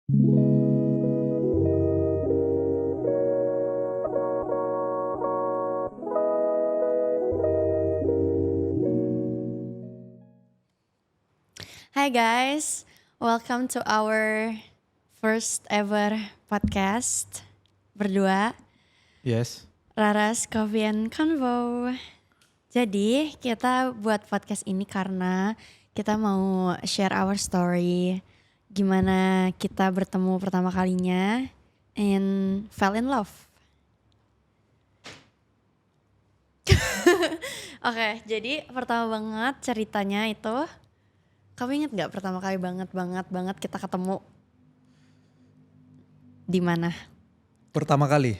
Hi guys, welcome to our first ever podcast berdua, Yes. Raras Coffee and Convo. Jadi kita buat podcast ini karena kita mau share our story, gimana kita bertemu pertama kalinya and fell in love. Oke, jadi pertama banget ceritanya itu, kamu inget gak pertama kali banget kita ketemu di mana? Pertama kali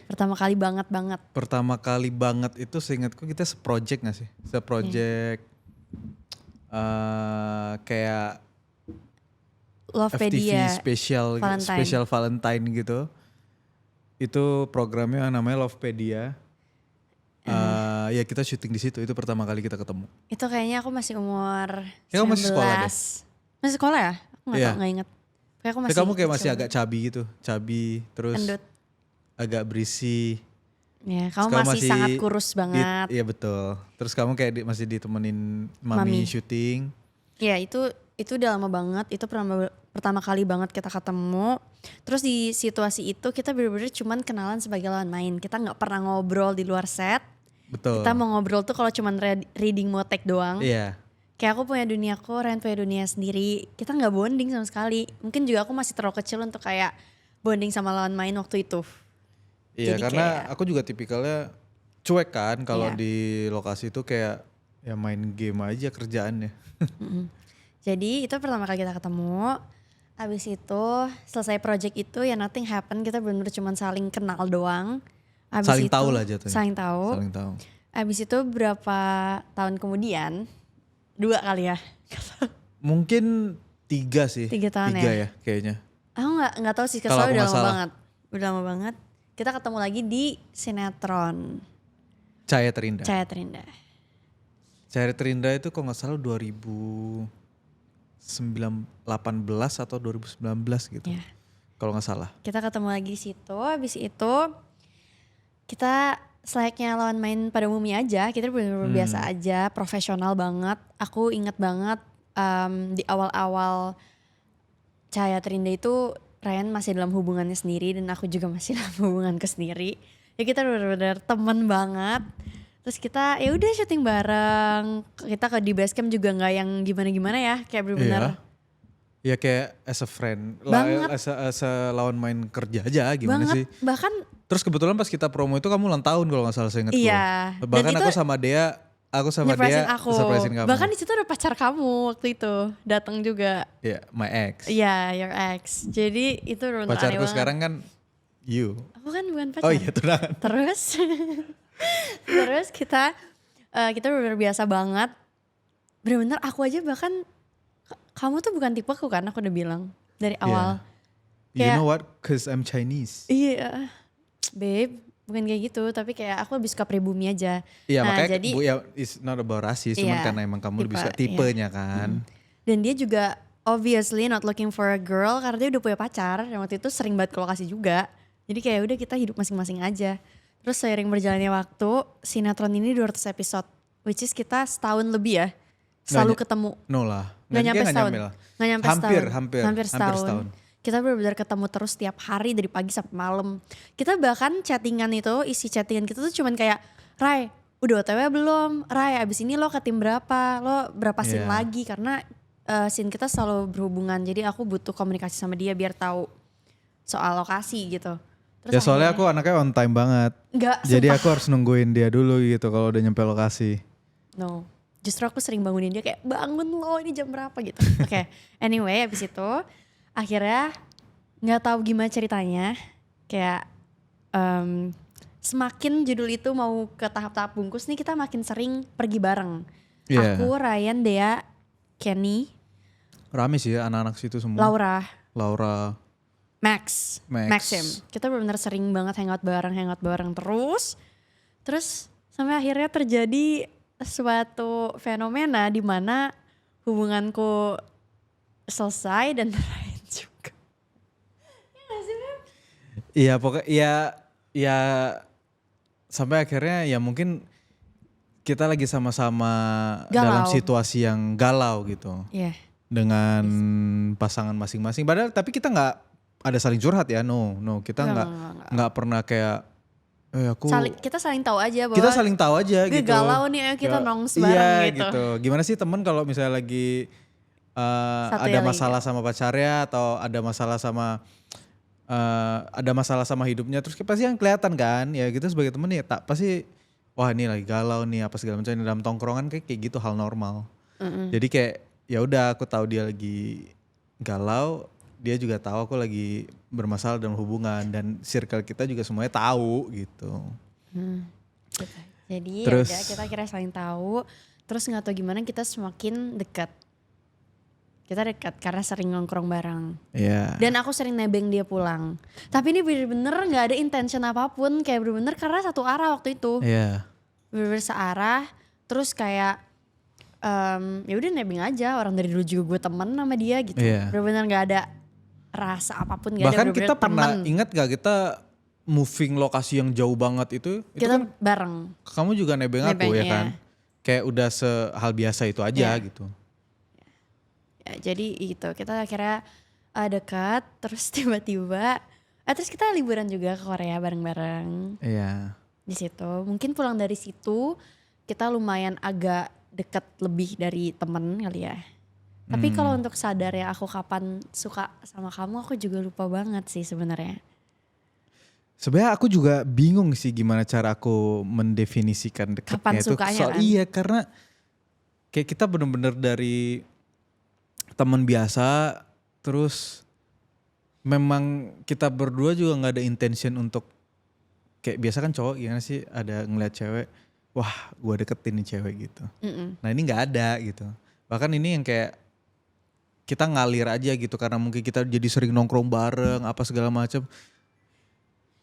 Banget. Pertama kali banget itu seingatku kita seproject gak sih? Seproject kayak Lovepedia FTV special Valentine gitu. Itu programnya yang namanya Lovepedia. Ya kita syuting di situ, itu pertama kali kita ketemu. Itu kayaknya aku masih umur 19. Ya, kamu masih sekolah deh? Masih sekolah ya? Aku gak Iya. tau, gak inget. Kayak aku Tapi masih kamu kayak masih kecil. agak cabi gitu, terus Endut. agak berisi. Ya, Terus kamu masih sangat kurus banget. Iya betul. Terus kamu kayak masih ditemenin mami syuting. Ya itu udah lama banget, itu pertama kali banget kita ketemu. Terus di situasi itu kita bener-bener cuman kenalan sebagai lawan main. Kita gak pernah ngobrol di luar set. Betul. Kita mau ngobrol tuh kalau cuman reading mau take doang. Iya. Kayak aku punya duniaku, Ryan punya dunia sendiri. Kita gak bonding sama sekali. Mungkin juga aku masih terlalu kecil untuk kayak bonding sama lawan main waktu itu. Iya, Jadi karena kayak- aku juga tipikalnya cuek kan kalau Iya. di lokasi itu kayak ya main game aja kerjaannya. Jadi itu pertama kali kita ketemu. Abis itu selesai project itu ya nothing happen. Kita bener-bener cuman saling kenal doang. Abis Saling itu, tahu lah jatuhnya. Saling tahu. Saling tahu. Abis itu berapa tahun kemudian, 2 kali ya. Mungkin 3 sih. 3 tahun 3 ya? ya kayaknya. Aku nggak tahu sih, Kalau soalnya aku udah nggak lama salah. banget. Udah lama banget. Kita ketemu lagi di sinetron Cahaya Terindah. Cahaya Terindah. Cahaya Terindah itu kalau nggak salah 2018 atau 2019 gitu. Ya. Kalau nggak salah. Kita ketemu lagi di situ. Habis itu kita selayaknya lawan main pada umumnya aja. Kita bener-bener biasa aja, profesional banget. Aku inget banget di awal-awal Cahaya Terindah itu Ryan masih dalam hubungannya sendiri dan aku juga masih dalam hubunganku sendiri. Ya kita bener-bener temen banget. Terus kita ya udah syuting bareng. Kita ke di basecamp juga nggak yang gimana-gimana ya, kayak bener-bener. Iya. Ya kayak as a friend, Banget. as a lawan main kerja aja gimana Banget. sih. Bahkan Terus kebetulan pas kita promo itu kamu ulang tahun kalau gak salah saya inget. iya. Bahkan Dan aku itu sama dia nyerpresin aku. surprisein kamu. Bahkan di situ ada pacar kamu waktu itu datang juga. Ya, my ex. Iya, your ex. Jadi itu bener-bener aneh Pacarku banget. sekarang kan you. Aku kan bukan pacar. Oh iya tunangan. Terus kita bener-bener biasa banget. Bener-bener aku aja bahkan kamu tuh bukan tipeku kan, aku udah bilang dari awal. You Kayak- know what? Cause I'm Chinese. Iya, babe, bukan kayak gitu. Tapi kayak aku lebih suka pribumi aja. Iya Nah, makanya jadi it's not about rasis, cuman Iya, karena emang kamu lebih suka tipe, tipenya kan. dan dia juga obviously not looking for a girl karena dia udah punya pacar. Dan waktu itu sering banget ke lokasi juga. Jadi kayak udah kita hidup masing-masing aja. Terus seiring berjalannya waktu, sinetron ini 200 episode. Which is kita setahun lebih ya. Selalu ketemu. No lah. Gak nyampe Kayaknya setahun. nyampe lah. Gak nyampe Hampir, setahun. hampir setahun. setahun. Kita benar-benar ketemu terus tiap hari dari pagi sampai malam. Kita bahkan chattingan itu, isi chattingan kita tuh cuman kayak, Rai udah OTW belum? Rai abis ini lo ke tim berapa? Lo berapa scene Iya. lagi? Karena scene kita selalu berhubungan. Jadi aku butuh komunikasi sama dia biar tahu soal lokasi gitu. Terus Ya soalnya akhirnya- aku anaknya on time banget. Enggak, Jadi sumpah. aku harus nungguin dia dulu gitu kalau udah nyampe lokasi. No, justru aku sering bangunin dia kayak bangun lo ini jam berapa gitu. Oke, anyway abis itu akhirnya nggak tahu gimana ceritanya kayak semakin judul itu mau ke tahap-tahap bungkus nih kita makin sering pergi bareng. Iya. Aku, Ryan, Dea, Kenny, Rame sih ya anak-anak situ semua. Laura, Max. Maxim. Kita benar-benar sering banget hangout bareng terus. Terus sampai akhirnya terjadi suatu fenomena di mana hubunganku selesai dan Ryan juga. Iya pokoknya ya sampai akhirnya ya mungkin kita lagi sama-sama dalam Galau. situasi yang galau gitu Iya. dengan pasangan masing-masing. Padahal tapi kita nggak ada saling curhat ya, no kita Enggak. nggak pernah kayak aku Kita saling tahu aja bahwa kita saling tahu aja gue gitu. galau nih, ayo kita Ya, nongs iya bareng gitu. gitu. Gimana sih temen kalau misalnya lagi Satu ada yang lagi masalah sama pacarnya atau ada masalah sama hidupnya, terus pasti yang kelihatan kan ya gitu sebagai temen ya tak pasti wah ini lagi galau nih apa segala macam. Dalam tongkrongan kayak gitu hal normal. Jadi kayak ya udah aku tahu dia lagi galau, dia juga tahu aku lagi bermasalah dalam hubungan dan circle kita juga semuanya tahu gitu. Gitu. Jadi Terus- ya udah, kita kira saling tahu, terus nggak tahu gimana kita semakin dekat. Kita dekat karena sering nongkrong bareng. Iya. Dan aku sering nebeng dia pulang. Tapi ini bener-bener gak ada intention apapun. Kayak bener-bener karena satu arah waktu itu. Iya. Bener-bener searah. Terus kayak ya udah nebeng aja. Orang dari dulu juga gue temen sama dia gitu. Iya. Bener-bener gak ada rasa apapun. Gak Bahkan ada bener-bener kita pernah temen. ingat gak kita moving lokasi yang jauh banget itu Kita kan bareng. kamu juga nebeng aku Nebeng, ya iya. kan. Kayak udah sehal biasa itu aja Iya. gitu. Ya, jadi gitu kita akhirnya dekat. Terus tiba-tiba. Terus kita liburan juga ke Korea bareng-bareng. Iya. Di situ mungkin pulang dari situ kita lumayan agak dekat lebih dari temen kali ya. Tapi kalau untuk sadar ya aku kapan suka sama kamu aku juga lupa banget sih sebenarnya. Sebenarnya aku juga bingung sih gimana cara aku mendefinisikan dekatnya Kapan itu. sukanya kan? Iya karena kayak kita bener-bener dari teman biasa terus memang kita berdua juga nggak ada intention untuk kayak biasa kan cowok gimana sih ada ngeliat cewek wah gue deketin nih cewek gitu. Nah ini nggak ada gitu. Bahkan ini yang kayak kita ngalir aja gitu karena mungkin kita jadi sering nongkrong bareng apa segala macam.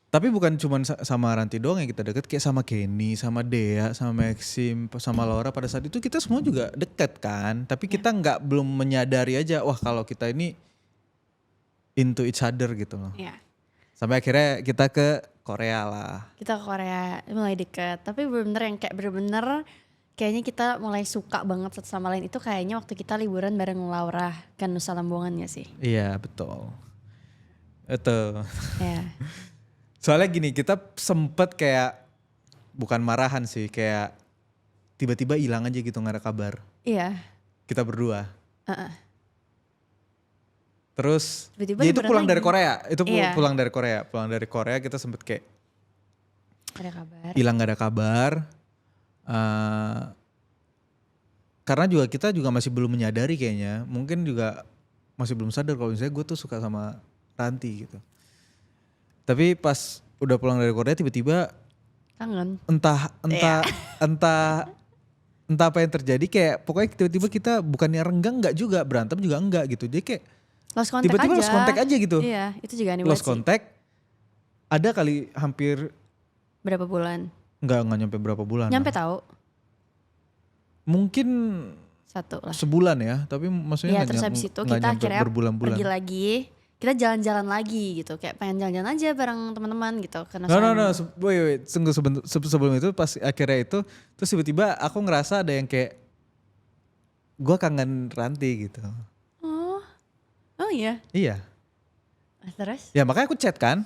Tapi bukan cuma sama Ranti doang yang kita deket, kayak sama Kenny, sama Dea, sama Maxim, sama Laura pada saat itu kita semua juga deket kan. Tapi kita belum menyadari aja, wah kalau kita ini into each other gitu loh. Iya. Sampai akhirnya kita ke Korea lah. Kita ke Korea mulai deket. Tapi bener-bener yang kayak bener-bener kayaknya kita mulai suka banget satu sama lain itu kayaknya waktu kita liburan bareng Laura kan Nusa Lembongan ya sih. Iya betul. Itu. Ya. Soalnya gini kita sempet kayak bukan marahan sih kayak tiba-tiba hilang aja gitu gak ada kabar. Iya. Kita berdua. Terus Tiba-tiba ya itu liburan pulang lagi. dari Korea. Itu Iya. pulang dari Korea. Pulang dari Korea kita sempet kayak Ada kabar. hilang gak ada kabar. Karena juga kita juga masih belum menyadari kayaknya. Mungkin juga masih belum sadar kalau misalnya gue tuh suka sama Ranti gitu. Tapi pas udah pulang dari Korea tiba-tiba Kangen. entah Iya. entah apa yang terjadi kayak pokoknya tiba-tiba kita bukannya renggang enggak juga, berantem juga enggak gitu. Jadi kayak Lost contact tiba-tiba aja. lost contact aja gitu. Iya, itu juga aneh Lost banget sih. contact ada kali hampir Berapa bulan? enggak nyampe berapa bulan. Nyampe lah. tahu? Mungkin Satu lah. sebulan ya, tapi maksudnya Iya, nggak terus nyam- habis itu nggak kita nyampe akhirnya berbulan-bulan. pergi lagi. Kita jalan-jalan lagi gitu. Kayak pengen jalan-jalan aja bareng teman-teman gitu. Karena No, wait, tunggu sebelum itu pas akhirnya itu terus tiba-tiba aku ngerasa ada yang kayak gue kangen Ranti gitu. Oh iya. Iya. Terus? Ya makanya aku chat kan.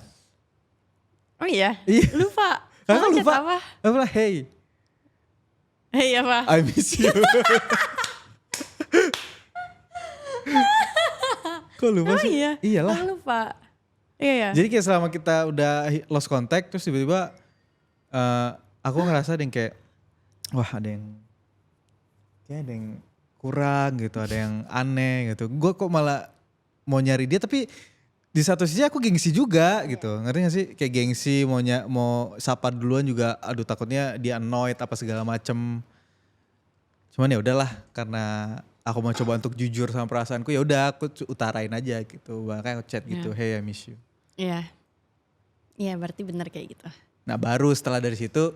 Oh iya. Iya. Lupa. Kakak Kamu chat lupa. apa? Aku bilang, hey, Hei apa? I miss you. Kok lupa Oh sih? iya. Iyalah. Aku lupa. Iya ya. Jadi kayak selama kita udah lost contact terus tiba-tiba aku ngerasa ada yang kayak wah ada yang kurang gitu, ada yang aneh gitu. Gue kok malah mau nyari dia tapi di satu sisi aku gengsi juga gitu. Ngerti gak sih? Kayak gengsi mau sapa duluan juga aduh takutnya dia annoyed apa segala macem. Cuman ya udahlah karena aku mau coba untuk jujur sama perasaanku ya udah aku utarain aja gitu. Makanya aku chat gitu, hey I miss you. Iya. Iya berarti benar kayak gitu. Nah baru setelah dari situ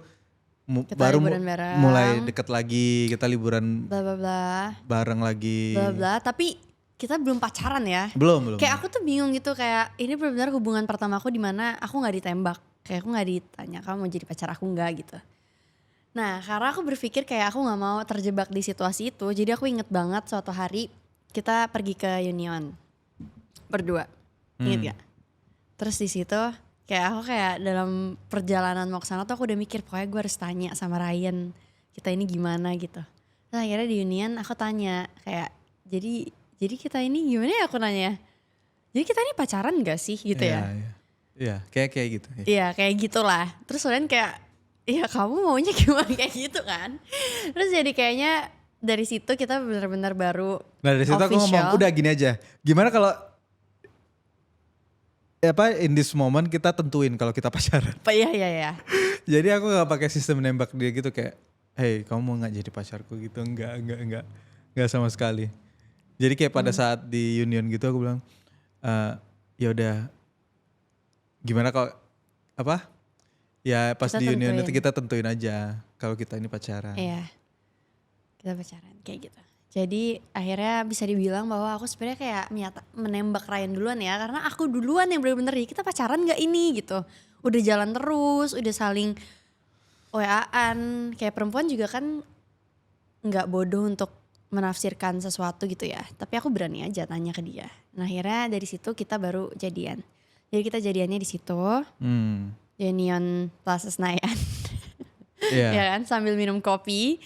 Kita baru liburan bareng. mulai deket lagi, kita liburan Bla bla bla. bareng lagi. Bla bla. Tapi kita belum pacaran ya. Belum. Kayak aku tuh bingung gitu, kayak ini benar-benar hubungan pertama aku di mana aku nggak ditembak. Kayak aku nggak ditanya kamu mau jadi pacar aku nggak gitu. Nah karena aku berpikir kayak aku nggak mau terjebak di situasi itu, jadi aku inget banget suatu hari kita pergi ke Union berdua, inget gak? Terus di situ kayak aku kayak dalam perjalanan mau ke sana tuh aku udah mikir pokoknya gue harus tanya sama Ryan kita ini gimana gitu. Nah akhirnya di Union aku tanya kayak jadi kita ini gimana ya, aku nanya. Jadi kita ini pacaran gak sih gitu ya? Iya, kayak gitu. Iya kayak gitulah. Terus Ryan kayak ya kamu maunya gimana kayak gitu kan. Terus jadi kayaknya dari situ kita benar-benar baru Nah dari situ aku ngomong udah gini aja. Gimana kalau in this moment kita tentuin kalau kita pacaran. Iya. Jadi aku gak pakai sistem nembak dia gitu kayak, hey kamu mau gak jadi pacarku gitu. Enggak sama sekali. Jadi kayak pada saat di Union gitu aku bilang, ya udah gimana kalau ya pas Kita di Union tentuin. itu kita tentuin aja kalau kita ini pacaran. Iya kita pacaran kayak gitu. Jadi akhirnya bisa dibilang bahwa aku sebenarnya kayak menembak Ryan duluan ya. Karena aku duluan yang bener-bener kita pacaran gak ini gitu. Udah jalan terus, udah saling WA-an. Kayak perempuan juga kan gak bodoh untuk menafsirkan sesuatu gitu ya. Tapi aku berani aja tanya ke dia. Nah akhirnya dari situ kita baru jadian. Jadi kita jadiannya di situ. Di Union Plaza Senayan. Iya. Ya kan sambil minum kopi.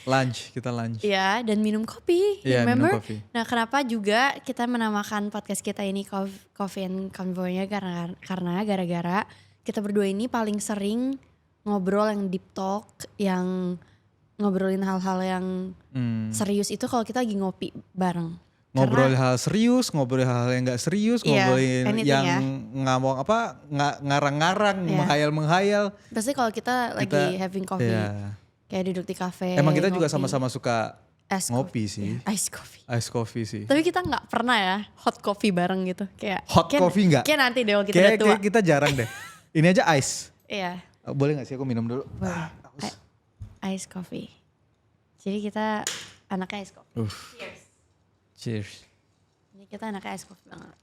Kita lunch. Iya dan minum kopi. Iya, Remember? minum kopi. Nah kenapa juga kita menamakan podcast kita ini Coffee and Convoy-nya karena gara-gara kita berdua ini paling sering ngobrol yang deep talk, yang ngobrolin hal-hal yang serius itu kalau kita lagi ngopi bareng. Ngobrol hal serius, ngobrol hal yang gak serius, ngobrolin yang ngomong ngarang-ngarang, menghayal-menghayal. Pasti kalau kita lagi having coffee, kayak duduk di kafe. Emang kita juga sama-sama suka ngopi sih. Ice coffee sih. Tapi kita gak pernah ya hot coffee bareng gitu. Kayak coffee gak? Kayak nanti deh kalau kita udah tua. Kayak kita jarang deh. Ini aja ice. Iya. Boleh gak sih aku minum dulu? Ice coffee. Jadi kita anaknya ice coffee. Cheers. Jadi kita anaknya ice coffee banget.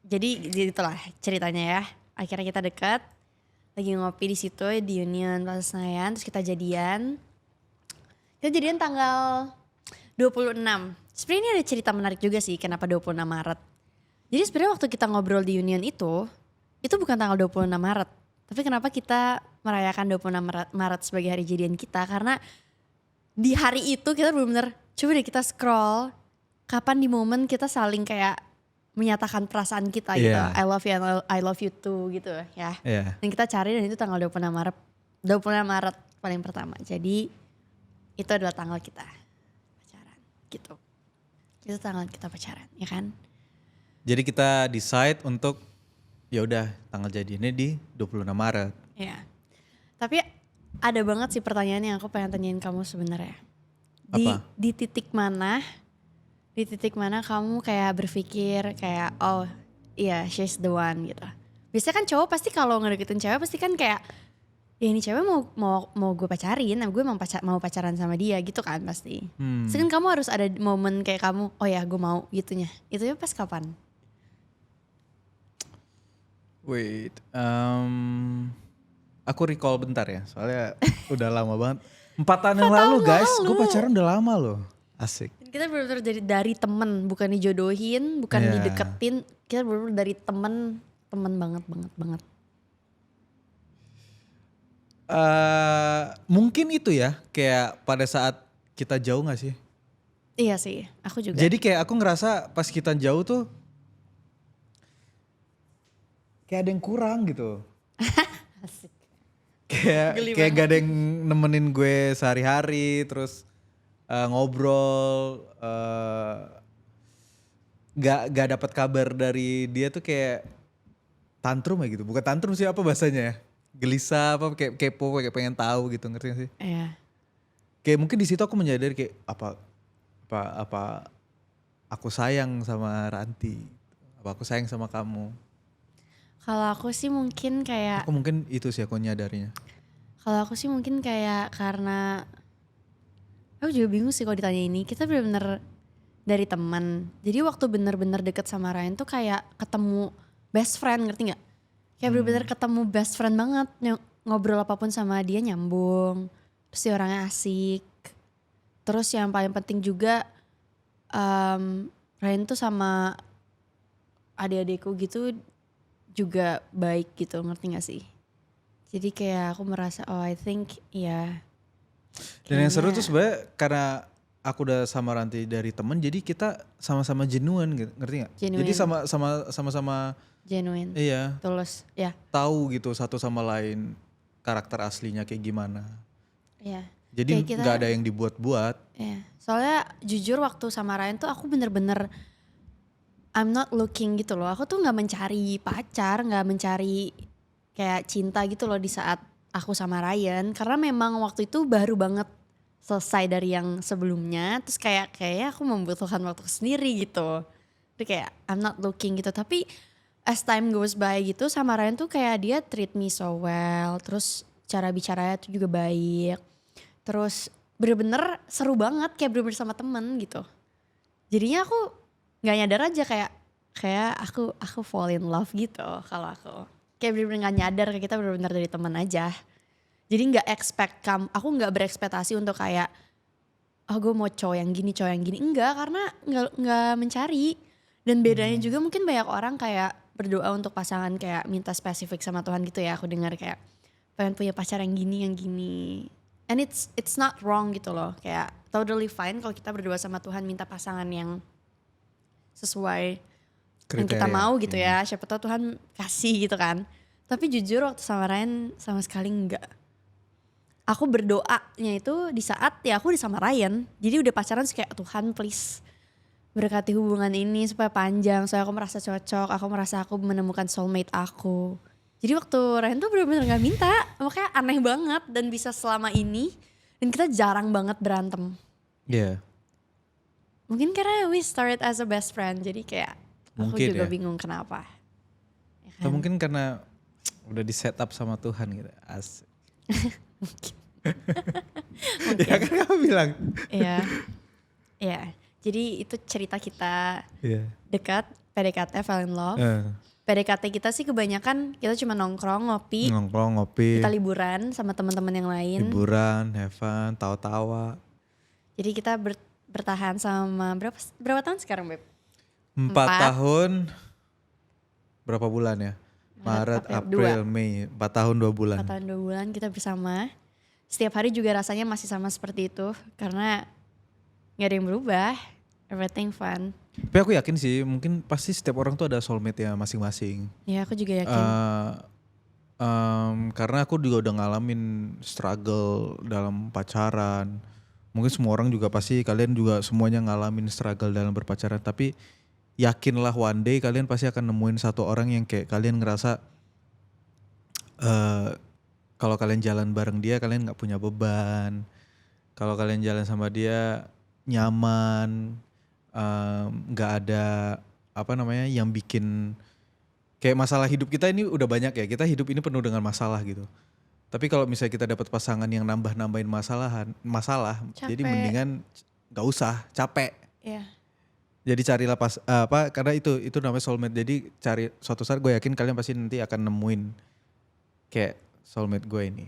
Jadi itulah ceritanya ya. Akhirnya kita dekat, lagi ngopi di situ di Union Plaza Senayan, terus kita jadian. Kita jadian tanggal 26. Sebenarnya ini ada cerita menarik juga sih kenapa 26 Maret. Jadi sebenarnya waktu kita ngobrol di Union itu bukan tanggal 26 Maret. Tapi kenapa kita merayakan 26 Maret sebagai hari jadian kita, karena di hari itu kita benar-benar coba deh kita scroll kapan di momen kita saling kayak menyatakan perasaan kita gitu. I love you and I love you too gitu ya. Dan kita cari dan itu tanggal 26 Maret. 26 Maret paling pertama. Jadi itu adalah tanggal kita pacaran gitu. Itu tanggal kita pacaran ya kan. Jadi kita decide untuk ya udah tanggal jadinya di 26 Maret. Iya. Tapi ada banget sih pertanyaan yang aku pengen tanyain kamu sebenarnya. Di titik mana kamu kayak berpikir kayak oh iya she's the one gitu. Biasanya kan cowok pasti kalau ngedeketin cewek pasti kan kayak ya ini cewek mau gue pacarin, gue mau pacaran sama dia gitu kan pasti. Terus kan kamu harus ada momen kayak kamu oh ya gue mau gitunya. Itunya pas kapan? Wait, aku recall bentar ya, soalnya udah lama banget. 4 tahun yang lalu guys, gue pacaran udah lama loh, asik. Kita benar-benar dari temen, bukan dijodohin, bukan dideketin, kita benar-benar dari temen banget. Mungkin itu ya, kayak pada saat kita jauh gak sih? Iya sih, aku juga. Jadi kayak aku ngerasa pas kita jauh tuh, kayak ada yang kurang gitu. Asik. Kayak gak ada yang nemenin gue sehari-hari, terus ngobrol, gak dapat kabar dari dia tuh kayak tantrum ya gitu. Bukan tantrum sih, apa bahasanya ya? Gelisah apa kayak kepo, kayak pengen tahu gitu, ngerti gak sih? Iya. Kayak mungkin di situ aku menyadari kayak apa aku sayang sama Ranti, apa aku sayang sama kamu. Kalau aku sih mungkin kayak. Aku mungkin itu sih aku nyadarinya. Kalau aku sih mungkin kayak karena Aku juga bingung sih kalau ditanya ini. Kita bener-bener dari teman. Jadi waktu bener-bener deket sama Ryan tuh kayak ketemu best friend, ngerti nggak? Kayak bener-bener ketemu best friend banget. Ngobrol apapun sama dia nyambung. Terus dia orangnya asik. Terus yang paling penting juga Ryan tuh sama adik-adikku gitu juga baik gitu, ngerti gak sih? Jadi kayak aku merasa I think ya Dan yang seru tuh kayaknya sebenarnya karena aku udah sama Ranti dari temen, jadi kita sama-sama genuine gitu, ngerti nggak? Jadi genuine, sama-sama genuine, iya tulus, ya, tahu gitu satu sama lain karakter aslinya kayak gimana. ya. Kayak Jadi kita, nggak ada yang dibuat-buat. ya. Soalnya jujur waktu sama Ryan tuh aku bener-bener I'm not looking gitu loh. Aku tuh nggak mencari pacar, nggak mencari kayak cinta gitu loh di saat aku sama Ryan. Karena memang waktu itu baru banget selesai dari yang sebelumnya. Terus kayak aku membutuhkan waktu sendiri gitu. Jadi kayak I'm not looking gitu. Tapi as time goes by gitu sama Ryan tuh kayak dia treat me so well. Terus cara bicaranya tuh juga baik. Terus bener-bener seru banget kayak bener-bener sama temen gitu. Jadinya aku nggak nyadar aja kayak aku fall in love gitu kalau aku kayak bener-bener nggak nyadar kayak kita bener-bener dari teman aja. Jadi nggak aku nggak berekspektasi untuk kayak gue mau cowok yang gini enggak, karena nggak mencari. Dan bedanya juga mungkin banyak orang kayak berdoa untuk pasangan kayak minta spesifik sama Tuhan gitu ya, aku dengar kayak pengen punya pacar yang gini and it's not wrong gitu loh, kayak totally fine kalau kita berdoa sama Tuhan minta pasangan yang sesuai yang kita Kriteria. mau gitu ya, siapa tahu Tuhan kasih gitu kan. Tapi jujur waktu sama Ryan sama sekali enggak. Aku berdoanya itu di saat ya aku udah sama Ryan, jadi udah pacaran terus kayak Tuhan please berkati hubungan ini supaya panjang, supaya aku merasa cocok, aku merasa aku menemukan soulmate aku. Jadi waktu Ryan tuh bener-bener gak minta, makanya aneh banget dan bisa selama ini dan kita jarang banget berantem. Iya, Mungkin karena we started as a best friend, jadi kayak aku mungkin juga ya. bingung kenapa. Ya Atau kan? mungkin karena udah di set up sama Tuhan gitu. Asik. Ya Mungkin. kan kamu bilang. Iya. Iya. Jadi itu cerita kita Iya. dekat, PDKT, fell in love. PDKT kita sih kebanyakan kita cuma nongkrong, ngopi, Nongkrong, ngopi, kita liburan sama teman-teman yang lain. hiburan, have fun, tawa-tawa. Jadi kita bertahan sama berapa tahun sekarang, Beb? 4 Empat. tahun, berapa bulan ya? Maret, April, Mei, 4 tahun 2 bulan. 4 tahun 2 bulan kita bersama. Setiap hari juga rasanya masih sama seperti itu karena gak ada yang berubah. Everything fun. Tapi aku yakin sih, mungkin pasti setiap orang tuh ada soulmate-nya masing-masing. Ya aku juga yakin. Karena aku juga udah ngalamin struggle dalam pacaran. Mungkin semua orang juga pasti, kalian juga semuanya ngalamin struggle dalam berpacaran. Tapi yakinlah one day kalian pasti akan nemuin satu orang yang kayak kalian ngerasa kalau kalian jalan bareng dia kalian gak punya beban. Kalau kalian jalan sama dia nyaman, gak ada apa namanya yang bikin kayak masalah hidup kita ini udah banyak ya, kita hidup ini penuh dengan masalah gitu. Tapi kalau misalnya kita dapat pasangan yang nambah-nambahin masalah, jadi Capek. mendingan gak usah, capek. Ya. Jadi carilah karena itu namanya soulmate. Jadi cari suatu saat gue yakin kalian pasti nanti akan nemuin kayak soulmate gue ini.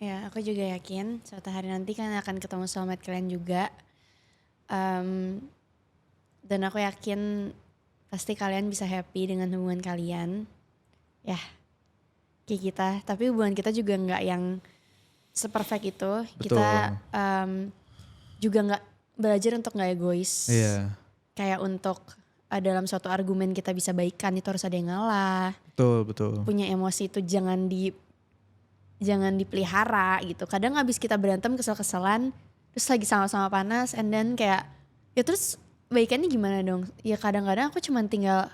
Ya, aku juga yakin suatu hari nanti kan akan ketemu soulmate kalian juga. Dan aku yakin pasti kalian bisa happy dengan hubungan kalian. Ya, kayak kita. Tapi hubungan kita juga nggak yang seperfect itu. Betul. Kita juga nggak belajar untuk nggak egois. Iya. Kayak untuk dalam suatu argumen kita bisa baikan itu harus ada yang ngalah. Betul. Punya emosi itu jangan dipelihara gitu. Kadang abis kita berantem kesel-keselan, terus lagi sama-sama panas, and then kayak ya terus baikannya gimana dong? Ya kadang-kadang aku cuma tinggal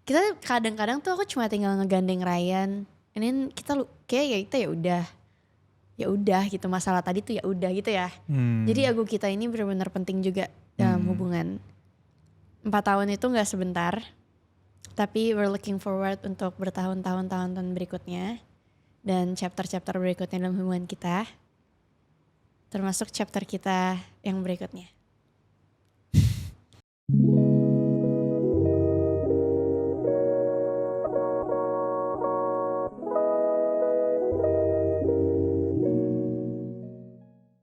tuh aku cuma tinggal ngegandeng Ryan, and then kayak ya itu ya udah gitu, masalah tadi tuh ya udah gitu ya. Jadi ego kita ini benar-benar penting juga dalam hubungan. 4 tahun itu nggak sebentar, tapi we're looking forward untuk bertahun-tahun berikutnya dan chapter-chapter berikutnya dalam hubungan kita. termasuk chapter kita yang berikutnya.